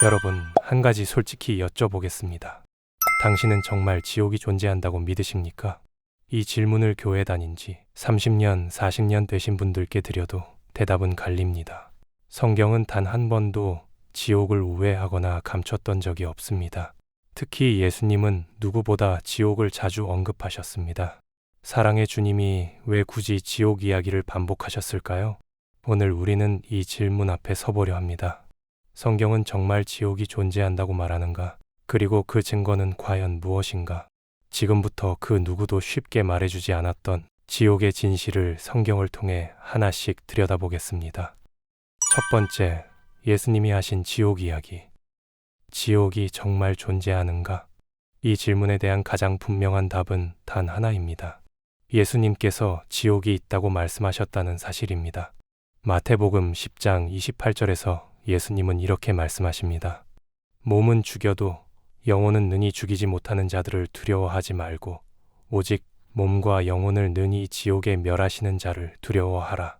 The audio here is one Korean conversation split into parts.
여러분, 한 가지 솔직히 여쭤보겠습니다. 당신은 정말 지옥이 존재한다고 믿으십니까? 이 질문을 교회 다닌 지 30년, 40년 되신 분들께 드려도 대답은 갈립니다. 성경은 단 한 번도 지옥을 우회하거나 감췄던 적이 없습니다. 특히 예수님은 누구보다 지옥을 자주 언급하셨습니다. 사랑의 주님이 왜 굳이 지옥 이야기를 반복하셨을까요? 오늘 우리는 이 질문 앞에 서보려 합니다. 성경은 정말 지옥이 존재한다고 말하는가? 그리고 그 증거는 과연 무엇인가? 지금부터 그 누구도 쉽게 말해주지 않았던 지옥의 진실을 성경을 통해 하나씩 들여다보겠습니다. 첫 번째, 예수님이 하신 지옥 이야기. 지옥이 정말 존재하는가? 이 질문에 대한 가장 분명한 답은 단 하나입니다. 예수님께서 지옥이 있다고 말씀하셨다는 사실입니다. 마태복음 10장 28절에서 예수님은 이렇게 말씀하십니다. 몸은 죽여도 영혼은 능히 죽이지 못하는 자들을 두려워하지 말고 오직 몸과 영혼을 능히 지옥에 멸하시는 자를 두려워하라.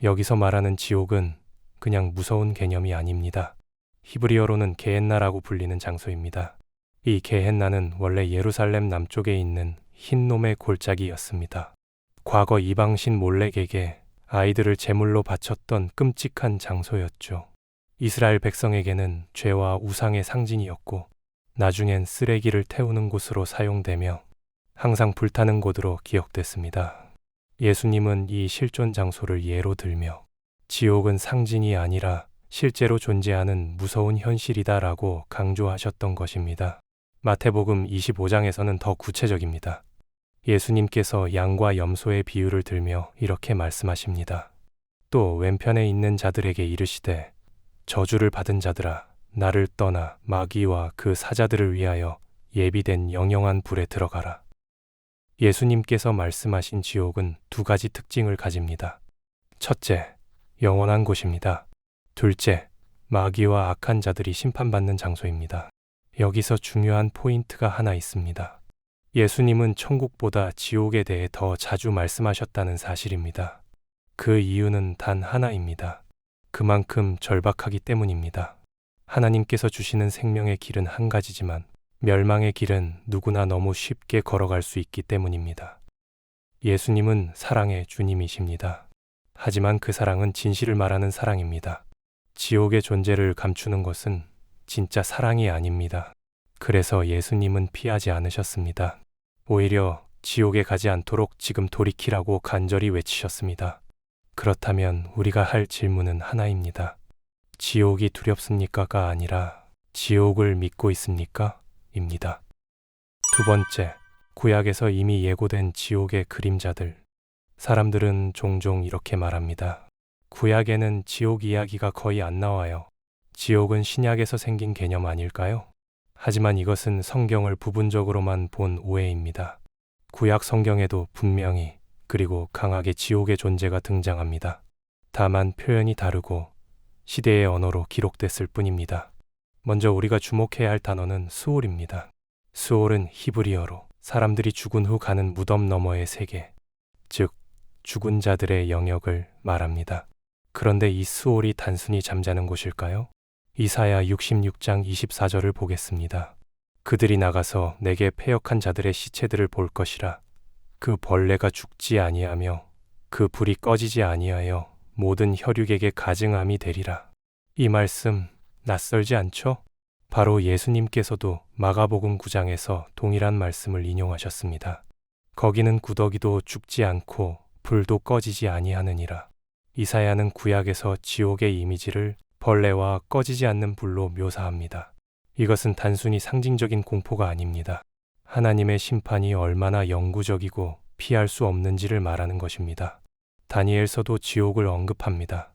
여기서 말하는 지옥은 그냥 무서운 개념이 아닙니다. 히브리어로는 게헨나라고 불리는 장소입니다. 이 게헨나는 원래 예루살렘 남쪽에 있는 흰놈의 골짜기였습니다. 과거 이방신 몰렉에게 아이들을 제물로 바쳤던 끔찍한 장소였죠. 이스라엘 백성에게는 죄와 우상의 상징이었고 나중엔 쓰레기를 태우는 곳으로 사용되며 항상 불타는 곳으로 기억됐습니다. 예수님은 이 실존 장소를 예로 들며 지옥은 상징이 아니라 실제로 존재하는 무서운 현실이다라고 강조하셨던 것입니다. 마태복음 25장에서는 더 구체적입니다. 예수님께서 양과 염소의 비유를 들며 이렇게 말씀하십니다. 또 왼편에 있는 자들에게 이르시되 저주를 받은 자들아 나를 떠나 마귀와 그 사자들을 위하여 예비된 영영한 불에 들어가라. 예수님께서 말씀하신 지옥은 두 가지 특징을 가집니다. 첫째, 영원한 곳입니다. 둘째, 마귀와 악한 자들이 심판받는 장소입니다. 여기서 중요한 포인트가 하나 있습니다. 예수님은 천국보다 지옥에 대해 더 자주 말씀하셨다는 사실입니다. 그 이유는 단 하나입니다. 그만큼 절박하기 때문입니다. 하나님께서 주시는 생명의 길은 한 가지지만 멸망의 길은 누구나 너무 쉽게 걸어갈 수 있기 때문입니다. 예수님은 사랑의 주님이십니다. 하지만 그 사랑은 진실을 말하는 사랑입니다. 지옥의 존재를 감추는 것은 진짜 사랑이 아닙니다. 그래서 예수님은 피하지 않으셨습니다. 오히려 지옥에 가지 않도록 지금 돌이키라고 간절히 외치셨습니다. 그렇다면 우리가 할 질문은 하나입니다. 지옥이 두렵습니까가 아니라 지옥을 믿고 있습니까? 입니다. 두 번째, 구약에서 이미 예고된 지옥의 그림자들. 사람들은 종종 이렇게 말합니다. 구약에는 지옥 이야기가 거의 안 나와요. 지옥은 신약에서 생긴 개념 아닐까요? 하지만 이것은 성경을 부분적으로만 본 오해입니다. 구약 성경에도 분명히 그리고 강하게 지옥의 존재가 등장합니다. 다만 표현이 다르고 시대의 언어로 기록됐을 뿐입니다. 먼저 우리가 주목해야 할 단어는 수올입니다. 수올은 히브리어로 사람들이 죽은 후 가는 무덤 너머의 세계, 즉 죽은 자들의 영역을 말합니다. 그런데 이 수올이 단순히 잠자는 곳일까요? 이사야 66장 24절을 보겠습니다. 그들이 나가서 내게 패역한 자들의 시체들을 볼 것이라. 그 벌레가 죽지 아니하며 그 불이 꺼지지 아니하여 모든 혈육에게 가증함이 되리라. 이 말씀 낯설지 않죠? 바로 예수님께서도 마가복음 9장에서 동일한 말씀을 인용하셨습니다. 거기는 구더기도 죽지 않고 불도 꺼지지 아니하느니라. 이사야는 구약에서 지옥의 이미지를 벌레와 꺼지지 않는 불로 묘사합니다. 이것은 단순히 상징적인 공포가 아닙니다. 하나님의 심판이 얼마나 영구적이고 피할 수 없는지를 말하는 것입니다. 다니엘서도 지옥을 언급합니다.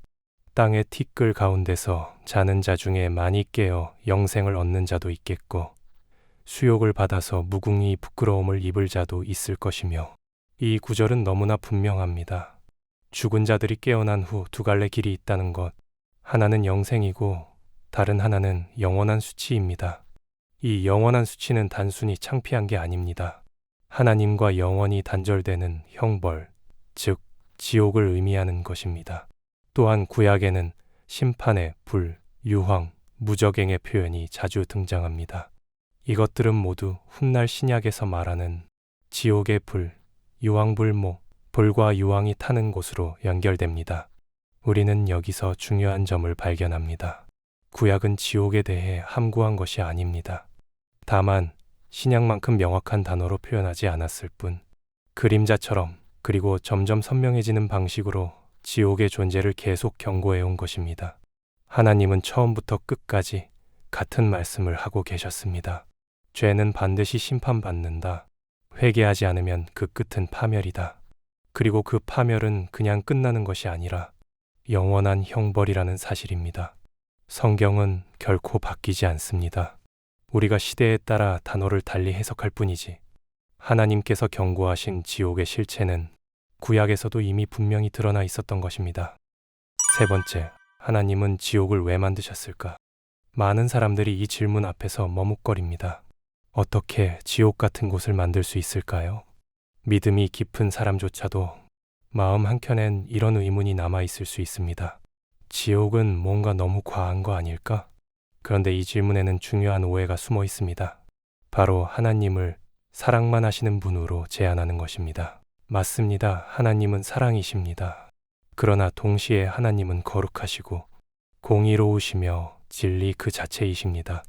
땅의 티끌 가운데서 자는 자 중에 많이 깨어 영생을 얻는 자도 있겠고 수욕을 받아서 무궁히 부끄러움을 입을 자도 있을 것이며 이 구절은 너무나 분명합니다. 죽은 자들이 깨어난 후 두 갈래 길이 있다는 것, 하나는 영생이고 다른 하나는 영원한 수치입니다. 이 영원한 수치는 단순히 창피한 게 아닙니다. 하나님과 영원히 단절되는 형벌, 즉 지옥을 의미하는 것입니다. 또한 구약에는 심판의 불, 유황, 무적행의 표현이 자주 등장합니다. 이것들은 모두 훗날 신약에서 말하는 지옥의 불, 유황불목, 불과 유황이 타는 곳으로 연결됩니다. 우리는 여기서 중요한 점을 발견합니다. 구약은 지옥에 대해 함구한 것이 아닙니다. 다만 신약만큼 명확한 단어로 표현하지 않았을 뿐, 그림자처럼 그리고 점점 선명해지는 방식으로 지옥의 존재를 계속 경고해 온 것입니다. 하나님은 처음부터 끝까지 같은 말씀을 하고 계셨습니다. 죄는 반드시 심판받는다. 회개하지 않으면 그 끝은 파멸이다. 그리고 그 파멸은 그냥 끝나는 것이 아니라 영원한 형벌이라는 사실입니다. 성경은 결코 바뀌지 않습니다. 우리가 시대에 따라 단어를 달리 해석할 뿐이지, 하나님께서 경고하신 지옥의 실체는 구약에서도 이미 분명히 드러나 있었던 것입니다. 세 번째, 하나님은 지옥을 왜 만드셨을까? 많은 사람들이 이 질문 앞에서 머뭇거립니다. 어떻게 지옥 같은 곳을 만들 수 있을까요? 믿음이 깊은 사람조차도 마음 한켠엔 이런 의문이 남아있을 수 있습니다. 지옥은 뭔가 너무 과한 거 아닐까? 그런데 이 질문에는 중요한 오해가 숨어 있습니다. 바로 하나님을 사랑만 하시는 분으로 제안하는 것입니다. 맞습니다. 하나님은 사랑이십니다. 그러나 동시에 하나님은 거룩하시고 공의로우시며 진리 그 자체이십니다.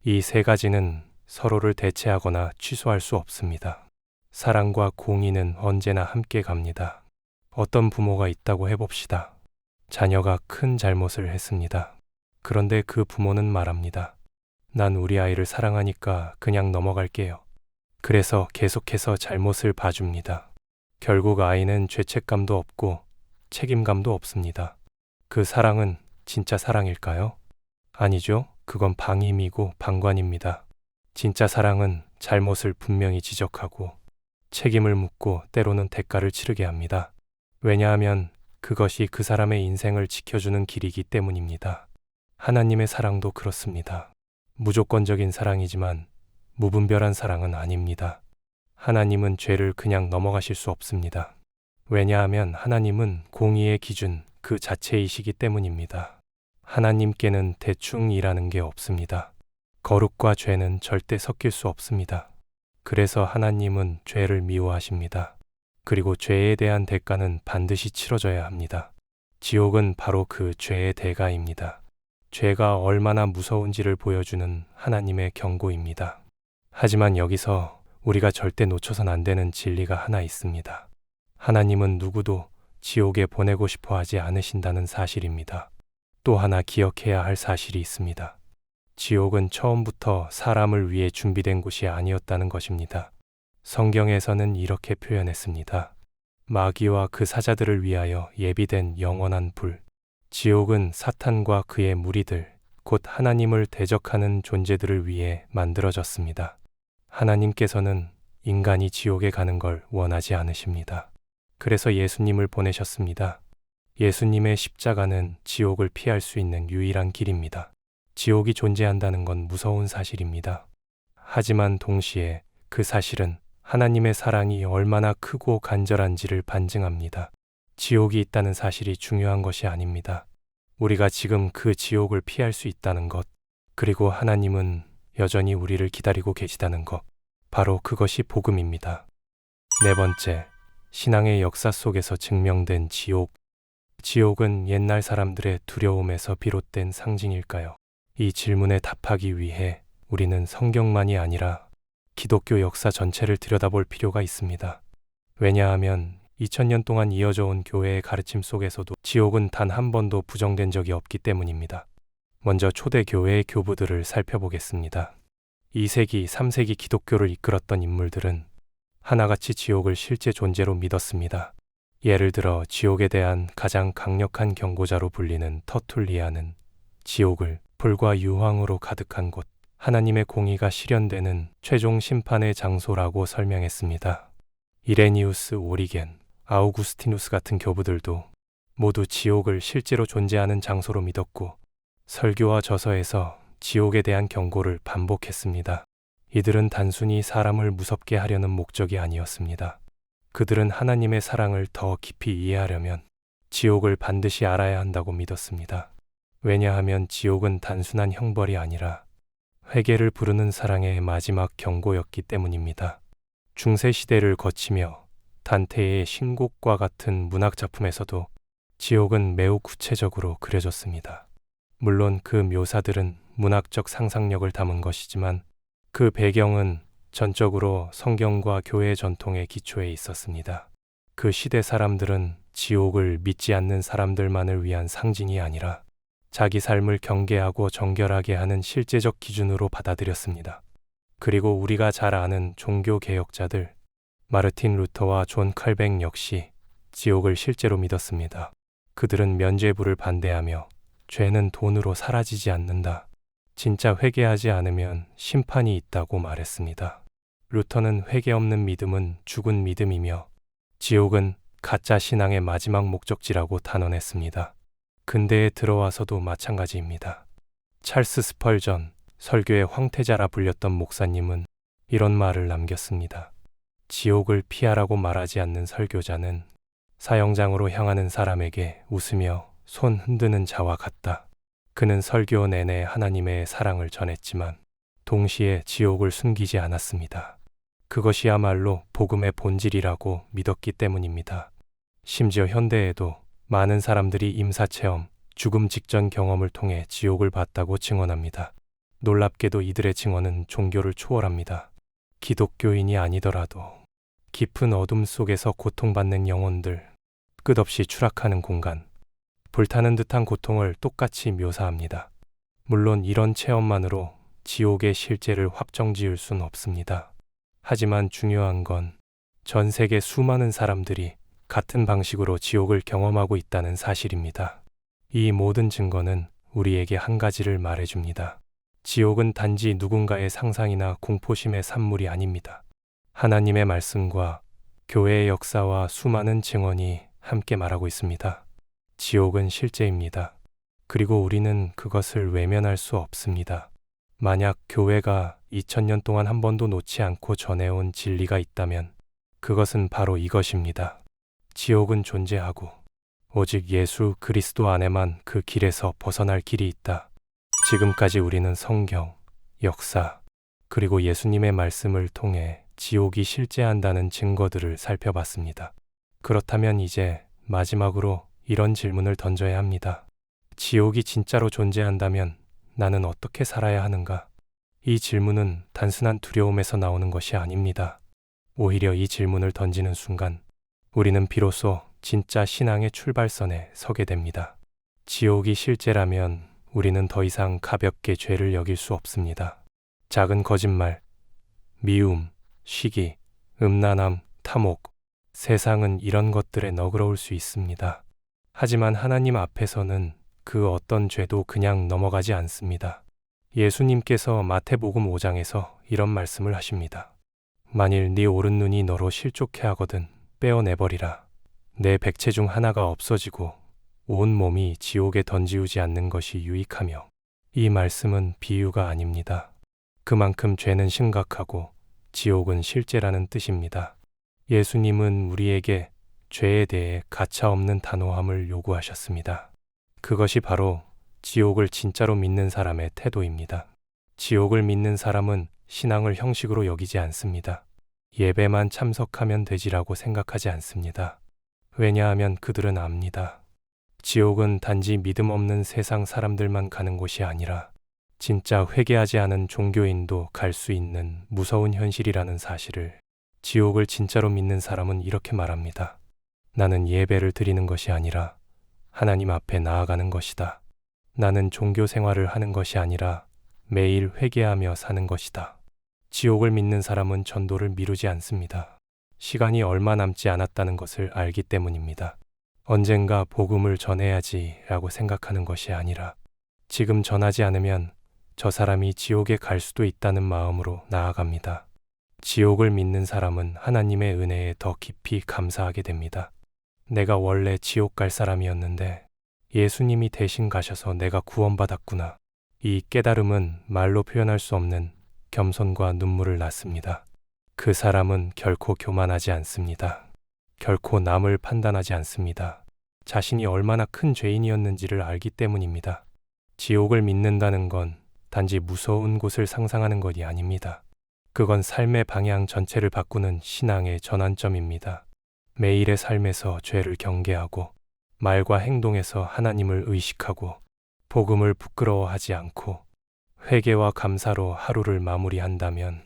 이 세 가지는 서로를 대체하거나 취소할 수 없습니다. 사랑과 공의는 언제나 함께 갑니다. 어떤 부모가 있다고 해봅시다. 자녀가 큰 잘못을 했습니다. 그런데 그 부모는 말합니다. 난 우리 아이를 사랑하니까 그냥 넘어갈게요. 그래서 계속해서 잘못을 봐줍니다. 결국 아이는 죄책감도 없고 책임감도 없습니다. 그 사랑은 진짜 사랑일까요? 아니죠. 그건 방임이고 방관입니다. 진짜 사랑은 잘못을 분명히 지적하고 책임을 묻고 때로는 대가를 치르게 합니다. 왜냐하면 그것이 그 사람의 인생을 지켜주는 길이기 때문입니다. 하나님의 사랑도 그렇습니다. 무조건적인 사랑이지만 무분별한 사랑은 아닙니다. 하나님은 죄를 그냥 넘어가실 수 없습니다. 왜냐하면 하나님은 공의의 기준 그 자체이시기 때문입니다. 하나님께는 대충이라는 게 없습니다. 거룩과 죄는 절대 섞일 수 없습니다. 그래서 하나님은 죄를 미워하십니다. 그리고 죄에 대한 대가는 반드시 치러져야 합니다. 지옥은 바로 그 죄의 대가입니다. 죄가 얼마나 무서운지를 보여주는 하나님의 경고입니다. 하지만 여기서 우리가 절대 놓쳐선 안 되는 진리가 하나 있습니다. 하나님은 누구도 지옥에 보내고 싶어 하지 않으신다는 사실입니다. 또 하나 기억해야 할 사실이 있습니다. 지옥은 처음부터 사람을 위해 준비된 곳이 아니었다는 것입니다. 성경에서는 이렇게 표현했습니다. 마귀와 그 사자들을 위하여 예비된 영원한 불. 지옥은 사탄과 그의 무리들, 곧 하나님을 대적하는 존재들을 위해 만들어졌습니다. 하나님께서는 인간이 지옥에 가는 걸 원하지 않으십니다. 그래서 예수님을 보내셨습니다. 예수님의 십자가는 지옥을 피할 수 있는 유일한 길입니다. 지옥이 존재한다는 건 무서운 사실입니다. 하지만 동시에 그 사실은 하나님의 사랑이 얼마나 크고 간절한지를 반증합니다. 지옥이 있다는 사실이 중요한 것이 아닙니다. 우리가 지금 그 지옥을 피할 수 있다는 것, 그리고 하나님은 여전히 우리를 기다리고 계시다는 것, 바로 그것이 복음입니다. 네 번째, 신앙의 역사 속에서 증명된 지옥. 지옥은 옛날 사람들의 두려움에서 비롯된 상징일까요? 이 질문에 답하기 위해 우리는 성경만이 아니라 기독교 역사 전체를 들여다볼 필요가 있습니다. 왜냐하면 2000년 동안 이어져 온 교회의 가르침 속에서도 지옥은 단 한 번도 부정된 적이 없기 때문입니다. 먼저 초대 교회의 교부들을 살펴보겠습니다. 2세기, 3세기 기독교를 이끌었던 인물들은 하나같이 지옥을 실제 존재로 믿었습니다. 예를 들어 지옥에 대한 가장 강력한 경고자로 불리는 터툴리아는 지옥을 불과 유황으로 가득한 곳, 하나님의 공의가 실현되는 최종 심판의 장소라고 설명했습니다. 이레니우스, 오리겐, 아우구스티누스 같은 교부들도 모두 지옥을 실제로 존재하는 장소로 믿었고 설교와 저서에서 지옥에 대한 경고를 반복했습니다. 이들은 단순히 사람을 무섭게 하려는 목적이 아니었습니다. 그들은 하나님의 사랑을 더 깊이 이해하려면 지옥을 반드시 알아야 한다고 믿었습니다. 왜냐하면 지옥은 단순한 형벌이 아니라 회개를 부르는 사랑의 마지막 경고였기 때문입니다. 중세 시대를 거치며 단테의 신곡과 같은 문학 작품에서도 지옥은 매우 구체적으로 그려졌습니다. 물론 그 묘사들은 문학적 상상력을 담은 것이지만 그 배경은 전적으로 성경과 교회 전통의 기초에 있었습니다. 그 시대 사람들은 지옥을 믿지 않는 사람들만을 위한 상징이 아니라 자기 삶을 경계하고 정결하게 하는 실제적 기준으로 받아들였습니다. 그리고 우리가 잘 아는 종교 개혁자들 마르틴 루터와 존 칼뱅 역시 지옥을 실제로 믿었습니다. 그들은 면죄부를 반대하며 죄는 돈으로 사라지지 않는다. 진짜 회개하지 않으면 심판이 있다고 말했습니다. 루터는 회개 없는 믿음은 죽은 믿음이며 지옥은 가짜 신앙의 마지막 목적지라고 단언했습니다. 근대에 들어와서도 마찬가지입니다. 찰스 스펄전, 설교의 황태자라 불렸던 목사님은 이런 말을 남겼습니다. 지옥을 피하라고 말하지 않는 설교자는 사형장으로 향하는 사람에게 웃으며 손 흔드는 자와 같다. 그는 설교 내내 하나님의 사랑을 전했지만 동시에 지옥을 숨기지 않았습니다. 그것이야말로 복음의 본질이라고 믿었기 때문입니다. 심지어 현대에도 많은 사람들이 임사체험, 죽음 직전 경험을 통해 지옥을 봤다고 증언합니다. 놀랍게도 이들의 증언은 종교를 초월합니다. 기독교인이 아니더라도 깊은 어둠 속에서 고통받는 영혼들, 끝없이 추락하는 공간, 불타는 듯한 고통을 똑같이 묘사합니다. 물론 이런 체험만으로 지옥의 실제를 확정지을 순 없습니다. 하지만 중요한 건 전 세계 수많은 사람들이 같은 방식으로 지옥을 경험하고 있다는 사실입니다. 이 모든 증거는 우리에게 한 가지를 말해줍니다. 지옥은 단지 누군가의 상상이나 공포심의 산물이 아닙니다. 하나님의 말씀과 교회의 역사와 수많은 증언이 함께 말하고 있습니다. 지옥은 실제입니다. 그리고 우리는 그것을 외면할 수 없습니다. 만약 교회가 2000년 동안 한 번도 놓지 않고 전해온 진리가 있다면 그것은 바로 이것입니다. 지옥은 존재하고 오직 예수 그리스도 안에만 그 길에서 벗어날 길이 있다. 지금까지 우리는 성경, 역사, 그리고 예수님의 말씀을 통해 지옥이 실제한다는 증거들을 살펴봤습니다. 그렇다면 이제 마지막으로 이런 질문을 던져야 합니다. 지옥이 진짜로 존재한다면 나는 어떻게 살아야 하는가? 이 질문은 단순한 두려움에서 나오는 것이 아닙니다. 오히려 이 질문을 던지는 순간 우리는 비로소 진짜 신앙의 출발선에 서게 됩니다. 지옥이 실제라면 우리는 더 이상 가볍게 죄를 여길 수 없습니다. 작은 거짓말, 미움, 시기, 음란함, 탐욕, 세상은 이런 것들에 너그러울 수 있습니다. 하지만 하나님 앞에서는 그 어떤 죄도 그냥 넘어가지 않습니다. 예수님께서 마태복음 5장에서 이런 말씀을 하십니다. 만일 네 오른 눈이 너로 실족해 하거든 빼어내버리라. 내 백체 중 하나가 없어지고 온 몸이 지옥에 던지우지 않는 것이 유익하며. 이 말씀은 비유가 아닙니다. 그만큼 죄는 심각하고 지옥은 실제라는 뜻입니다. 예수님은 우리에게 죄에 대해 가차없는 단호함을 요구하셨습니다. 그것이 바로 지옥을 진짜로 믿는 사람의 태도입니다. 지옥을 믿는 사람은 신앙을 형식으로 여기지 않습니다. 예배만 참석하면 되지라고 생각하지 않습니다. 왜냐하면 그들은 압니다. 지옥은 단지 믿음 없는 세상 사람들만 가는 곳이 아니라 진짜 회개하지 않은 종교인도 갈 수 있는 무서운 현실이라는 사실을. 지옥을 진짜로 믿는 사람은 이렇게 말합니다. 나는 예배를 드리는 것이 아니라 하나님 앞에 나아가는 것이다. 나는 종교 생활을 하는 것이 아니라 매일 회개하며 사는 것이다. 지옥을 믿는 사람은 전도를 미루지 않습니다. 시간이 얼마 남지 않았다는 것을 알기 때문입니다. 언젠가 복음을 전해야지라고 생각하는 것이 아니라 지금 전하지 않으면 저 사람이 지옥에 갈 수도 있다는 마음으로 나아갑니다. 지옥을 믿는 사람은 하나님의 은혜에 더 깊이 감사하게 됩니다. 내가 원래 지옥 갈 사람이었는데 예수님이 대신 가셔서 내가 구원받았구나. 이 깨달음은 말로 표현할 수 없는 겸손과 눈물을 낳습니다. 그 사람은 결코 교만하지 않습니다. 결코 남을 판단하지 않습니다. 자신이 얼마나 큰 죄인이었는지를 알기 때문입니다. 지옥을 믿는다는 건 단지 무서운 곳을 상상하는 것이 아닙니다. 그건 삶의 방향 전체를 바꾸는 신앙의 전환점입니다. 매일의 삶에서 죄를 경계하고 말과 행동에서 하나님을 의식하고 복음을 부끄러워하지 않고 회개와 감사로 하루를 마무리한다면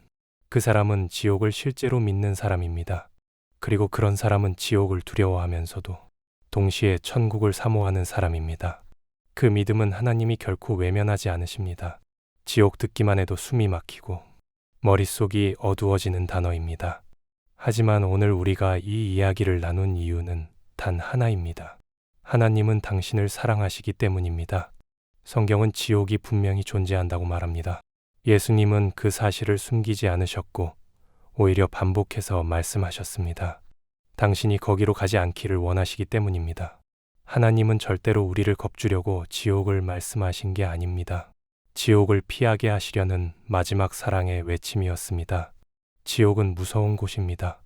그 사람은 지옥을 실제로 믿는 사람입니다. 그리고 그런 사람은 지옥을 두려워하면서도 동시에 천국을 사모하는 사람입니다. 그 믿음은 하나님이 결코 외면하지 않으십니다. 지옥 듣기만 해도 숨이 막히고 머릿속이 어두워지는 단어입니다. 하지만 오늘 우리가 이 이야기를 나눈 이유는 단 하나입니다. 하나님은 당신을 사랑하시기 때문입니다. 성경은 지옥이 분명히 존재한다고 말합니다. 예수님은 그 사실을 숨기지 않으셨고 오히려 반복해서 말씀하셨습니다. 당신이 거기로 가지 않기를 원하시기 때문입니다. 하나님은 절대로 우리를 겁주려고 지옥을 말씀하신 게 아닙니다. 지옥을 피하게 하시려는 마지막 사랑의 외침이었습니다. 지옥은 무서운 곳입니다.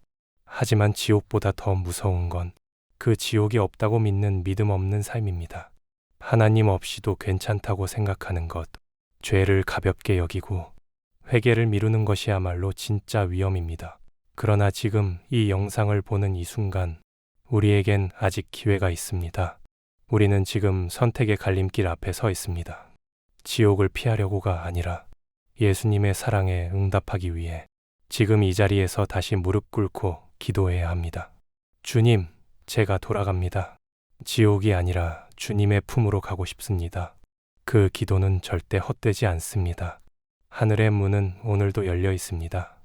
하지만 지옥보다 더 무서운 건 그 지옥이 없다고 믿는 믿음 없는 삶입니다. 하나님 없이도 괜찮다고 생각하는 것, 죄를 가볍게 여기고 회개를 미루는 것이야말로 진짜 위험입니다. 그러나 지금 이 영상을 보는 이 순간 우리에겐 아직 기회가 있습니다. 우리는 지금 선택의 갈림길 앞에 서 있습니다. 지옥을 피하려고가 아니라 예수님의 사랑에 응답하기 위해 지금 이 자리에서 다시 무릎 꿇고 기도해야 합니다. 주님, 제가 돌아갑니다. 지옥이 아니라 주님의 품으로 가고 싶습니다. 그 기도는 절대 헛되지 않습니다. 하늘의 문은 오늘도 열려 있습니다.